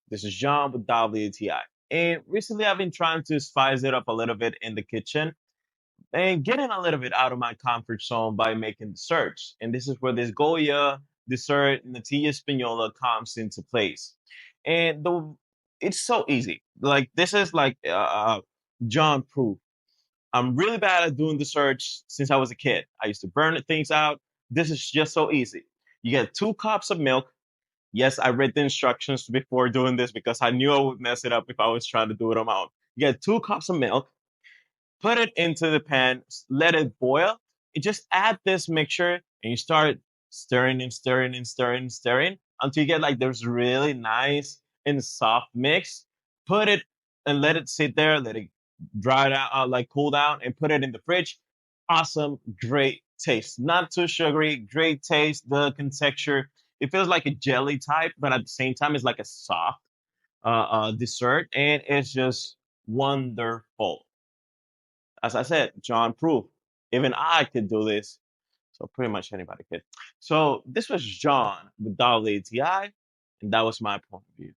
This is John with WTI. And recently I've been trying to spice it up a little bit in the kitchen and getting a little bit out of my comfort zone by making desserts. And this is where this Goya dessert Natilla Spagnola comes into place. And it's so easy. Like this is like John proof. I'm really bad at doing desserts since I was a kid. I used to burn things out. This is just so easy. You get 2 cups of milk. Yes, I read the instructions before doing this because I knew I would mess it up if I was trying to do it on my own. You get 2 cups of milk, put it into the pan, let it boil. You just add this mixture and you start stirring and stirring and stirring and stirring until you get like this really nice and soft mix. Put it and let it sit there, let it dry out, like cool down, and put it in the fridge. Awesome, great taste. Not too sugary, great taste. The texture, it feels like a jelly type, but at the same time, it's like a soft dessert, and it's just wonderful. As I said, John proved even I could do this. So pretty much anybody could. So this was John with WTI, and that was my point of view.